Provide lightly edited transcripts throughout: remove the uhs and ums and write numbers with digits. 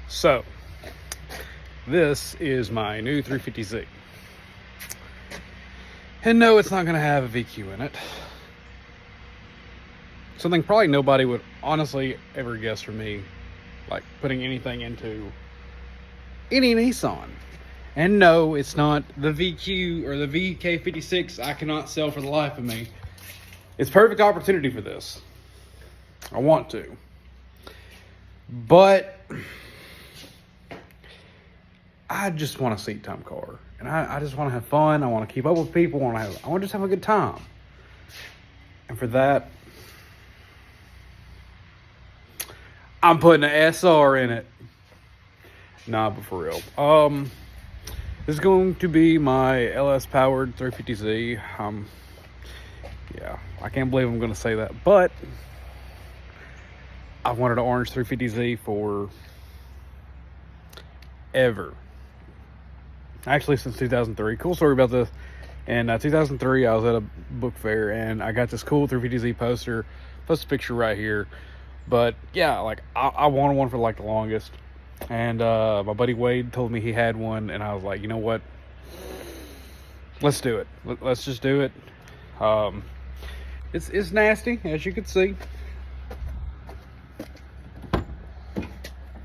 So, this is my new 350Z. And no, it's not going to have a VQ in it. Something probably nobody would honestly ever guess from me, like putting anything into any Nissan. And no, it's not the VQ or the VK56 I cannot sell for the life of me. It's perfect opportunity for this. I want to. But I just want a seat time car. And I just want to have fun. I want to keep up with people. I want to just have a good time. And for that, I'm putting an SR in it. Nah, but for real. This is going to be my LS powered 350Z. Yeah, I can't believe I'm going to say that, but I've wanted an orange 350Z for ever. Actually, since 2003. Cool story about this. In 2003, I was at a book fair and I got this cool 350Z poster. Post a picture right here. But yeah, like I wanted one for like the longest. And my buddy Wade told me he had one, and I was like, you know what? Let's do it. Let's just do it. It's nasty, as you can see.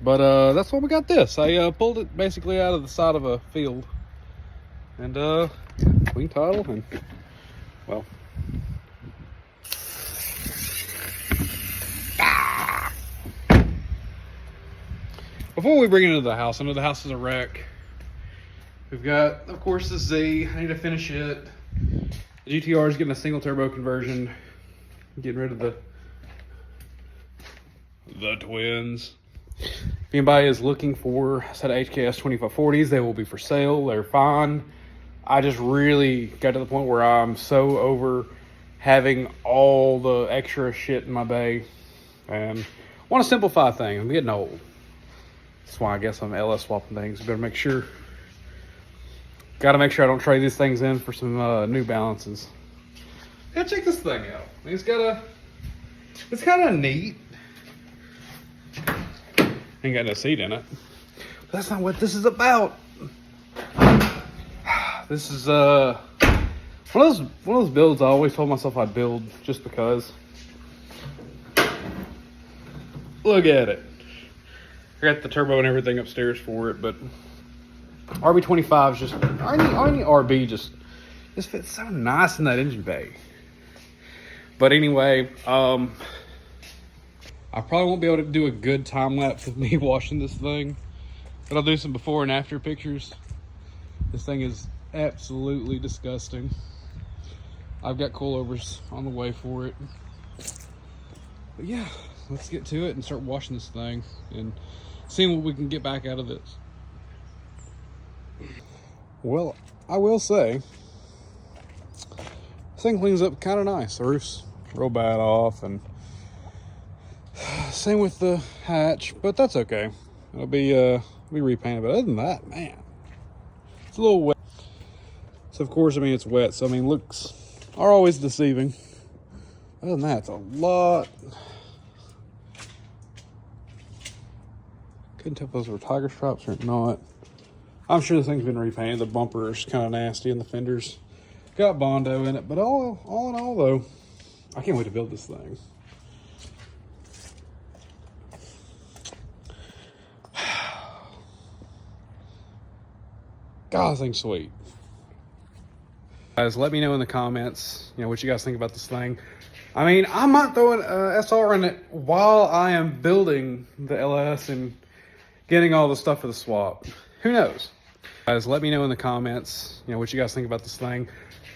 But that's why we got this. I pulled it basically out of the side of a field. And yeah, clean title, and well. Before we bring it into the house, I know the house is a wreck. We've got, of course, the Z. I need to finish it. The GTR is getting a single turbo conversion. Getting rid of the twins. If anybody is looking for a set of HKS 2540s, they will be for sale. They're fine. I just really got to the point where I'm so over having all the extra shit in my bay. And want to simplify things. I'm getting old. That's why I guess I'm LS swapping things. Better make sure. Got to make sure I don't trade these things in for some New Balances. Yeah, check this thing out. It's kind of neat. Ain't got no seat in it. But that's not what this is about. This is one of those builds I always told myself I'd build just because. Look at it. I got the turbo and everything upstairs for it, but RB25 is just, any RB just fits so nice in that engine bay. But anyway, I probably won't be able to do a good time lapse of me washing this thing, but I'll do some before and after pictures. This thing is absolutely disgusting. I've got coilovers on the way for it. But yeah, let's get to it and start washing this thing and seeing what we can get back out of this. Well, I will say, this thing cleans up kind of nice. The roof's real bad off, and same with the hatch, but that's okay. It'll be repainted. But other than that, man, it's a little wet. So of course, I mean, it's wet. So I mean, looks are always deceiving. Other than that, it's a lot. Couldn't tell if those were tiger stripes or not. I'm sure this thing's been repainted. The bumper is kind of nasty, and the fenders got Bondo in it. But all in all, though, I can't wait to build this thing. God, this thing's sweet. Guys, let me know in the comments, what you guys think about this thing. I mean, I might throw an SR in it while I am building the LS and getting all the stuff for the swap. Who knows? Guys, let me know in the comments, what you guys think about this thing.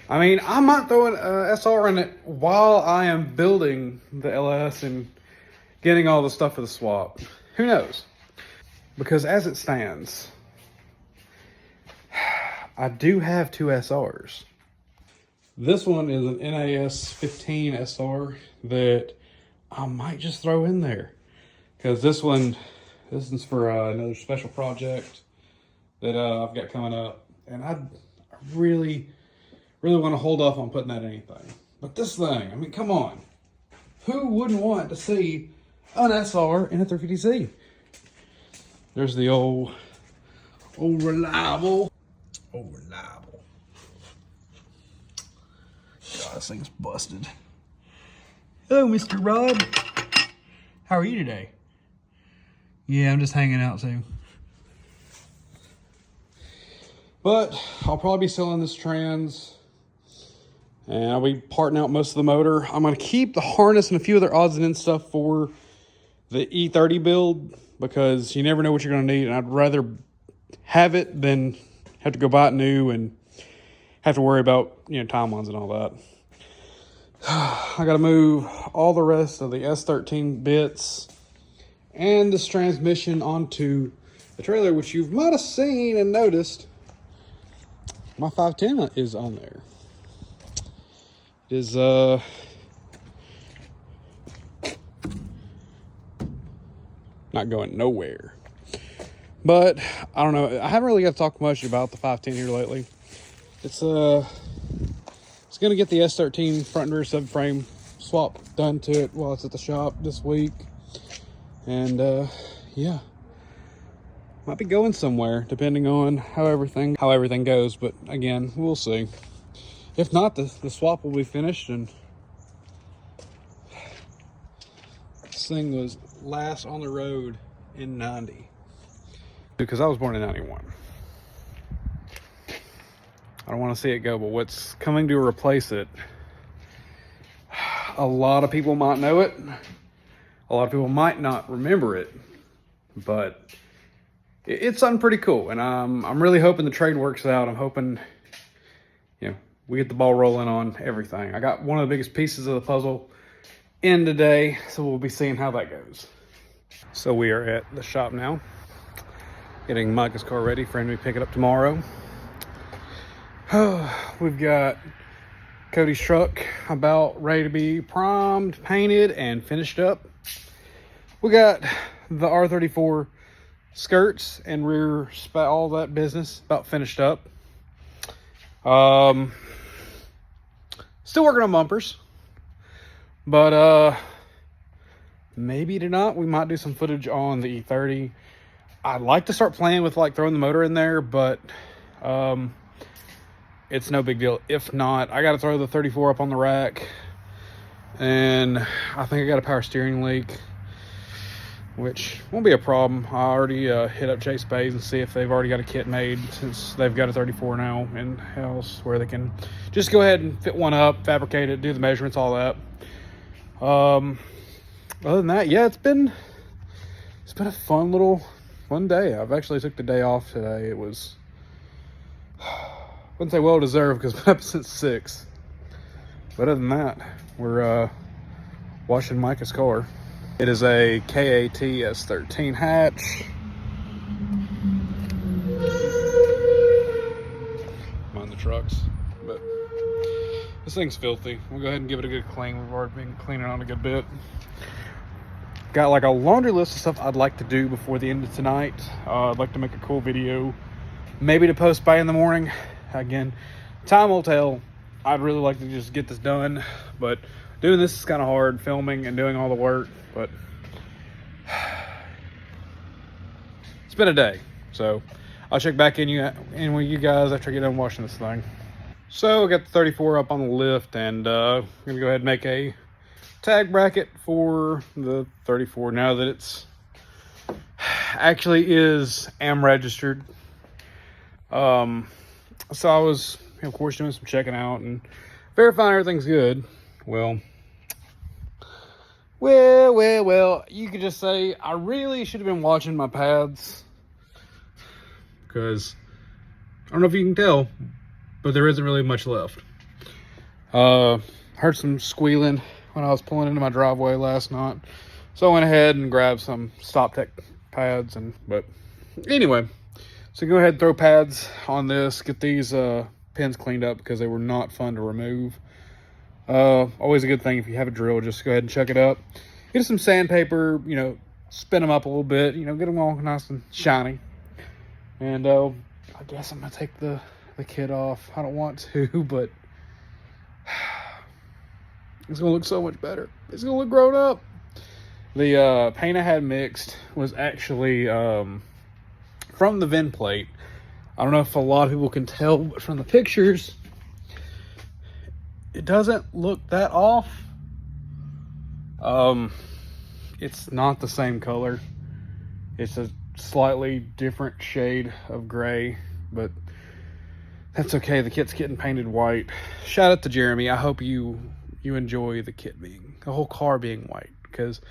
I mean, I might throw an SR in it while I am building the LS and getting all the stuff for the swap. Who knows? Because as it stands, I do have two SRs. This one is an NAS 15 SR that I might just throw in there. Because this is for another special project that I've got coming up. And I really want to hold off on putting that in anything. But this thing, I mean, come on. Who wouldn't want to see an SR in a 350Z? There's the old reliable. Old reliable. God, this thing's busted. Hello, Mr. Rod. How are you today? Yeah, I'm just hanging out too. But I'll probably be selling this trans, and I'll be parting out most of the motor. I'm going to keep the harness and a few other odds and ends stuff for the E30 build, because you never know what you're going to need, and I'd rather have it than have to go buy it new and have to worry about, you know, timelines and all that. I got to move all the rest of the S13 bits and this transmission onto the trailer, which you might have seen and noticed. My 510 is on there. It is not going nowhere. But I don't know. I haven't really got to talk much about the 510 here lately. It's gonna get the S13 front and rear subframe swap done to it while it's at the shop this week, and yeah, might be going somewhere depending on how everything goes. But again, we'll see. If not, the swap will be finished, and this thing was last on the road in 90, because I was born in 91. I don't want to see it go, but what's coming to replace it, a lot of people might know it. A lot of people might not remember it, but it's something pretty cool. And I'm really hoping the trade works out. I'm hoping, you know, we get the ball rolling on everything. I got one of the biggest pieces of the puzzle in today, so we'll be seeing how that goes. So we are at the shop now, getting Micah's car ready for him to pick it up tomorrow. We've got Cody's truck about ready to be primed, painted, and finished up. We got the R34 skirts and rear all that business about finished up. Still working on bumpers, but maybe tonight we might do some footage on the E30. I'd like to start playing with like throwing the motor in there, but it's no big deal. If not, I got to throw the 34 up on the rack, and I think I got a power steering leak, which won't be a problem. I already hit up Chase Bays and see if they've already got a kit made, since they've got a 34 now in house where they can just go ahead and fit one up, fabricate it, do the measurements, all that. Other than that, yeah, it's been a fun day. I've actually took the day off today. It was, wouldn't say well deserved, because I've been up since 6. But other than that, we're washing Micah's car. It is a KAT S13 hatch. Mind the trucks, but this thing's filthy. We'll go ahead and give it a good clean. We've already been cleaning on a good bit. Got like a laundry list of stuff I'd like to do before the end of tonight. I'd like to make a cool video, maybe to post by in the morning. Again, time will tell. I'd really like to just get this done, but doing this is kind of hard, filming and doing all the work. But it's been a day, so I'll check back in with you guys after I get done washing this thing. So I got the 34 up on the lift, and I'm gonna go ahead and make a tag bracket for the 34 now that it's actually is AM registered. So I was, of course, doing some checking out and verifying everything's good. Well, you could just say I really should have been watching my pads, because I don't know if you can tell, but there isn't really much left. Heard some squealing when I was pulling into my driveway last night, so I went ahead and grabbed some Stop Tech pads. But anyway, so go ahead and throw pads on this, get these pins cleaned up, because they were not fun to remove. Always a good thing if you have a drill, just go ahead and check it up. Get some sandpaper, you know, spin them up a little bit, you know, get them all nice and shiny. And I guess I'm gonna take the kit off. I don't want to, but it's gonna look so much better. It's gonna look grown up. The paint I had mixed was actually from the VIN plate, I don't know if a lot of people can tell, but from the pictures, it doesn't look that off. It's not the same color. It's a slightly different shade of gray, but that's okay. The kit's getting painted white. Shout out to Jeremy. I hope you enjoy the kit being, the whole car being white, because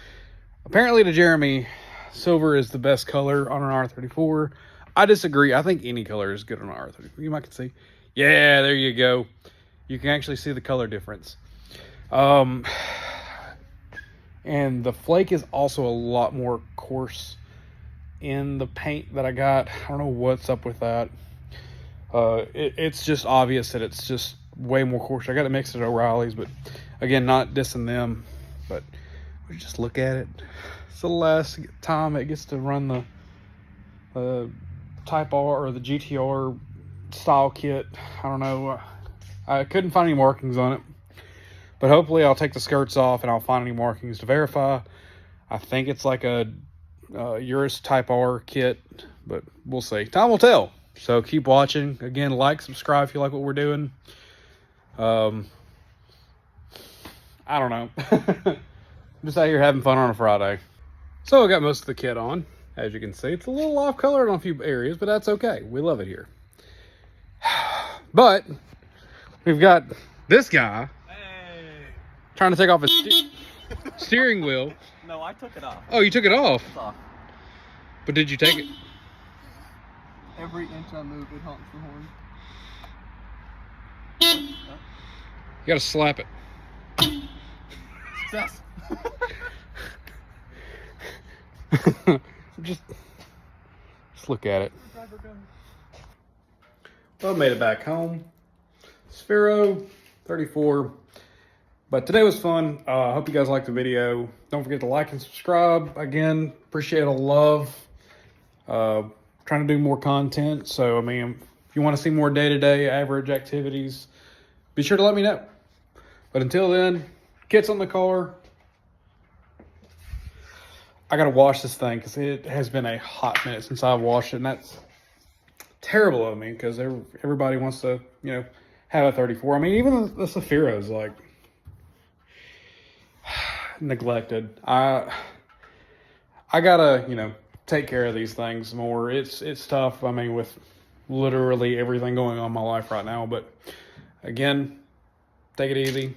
apparently to Jeremy, silver is the best color on an R34. I disagree. I think any color is good on an R34. You might can see. Yeah, there you go. You can actually see the color difference. And the flake is also a lot more coarse in the paint that I got. I don't know what's up with that. It's just obvious that it's just way more coarse. I got to mix it at O'Reilly's, but again, not dissing them, but we just look at it. It's the last time it gets to run the Type R or the GTR style kit. I don't know. I couldn't find any markings on it, but hopefully I'll take the skirts off and I'll find any markings to verify. I think it's like a Urus Type R kit, but we'll see. Time will tell. So keep watching. Again, like, subscribe if you like what we're doing. I don't know. I'm just out here having fun on a Friday. So I got most of the kit on. As you can see, it's a little off colored on a few areas, but that's okay. We love it here. But we've got this guy trying to take off his steering wheel. No, I took it off. Oh, you took it off? It's off. But did you take it? Every inch I move, it honks the horn. You gotta slap it. Success. just look at it. Well, I made it back home. Sphero 34. But today was fun. I hope you guys liked the video. Don't forget to like and subscribe. Again, appreciate all the love. Trying to do more content. So, I mean, if you want to see more day-to-day average activities, be sure to let me know. But until then, kit's on the car. I got to wash this thing because it has been a hot minute since I've washed it. And that's terrible of me because everybody wants to, you know, have a 34. I mean, even the Sephiro's like neglected. I gotta, you know, take care of these things more. It's tough. I mean, with literally everything going on in my life right now. But again, take it easy.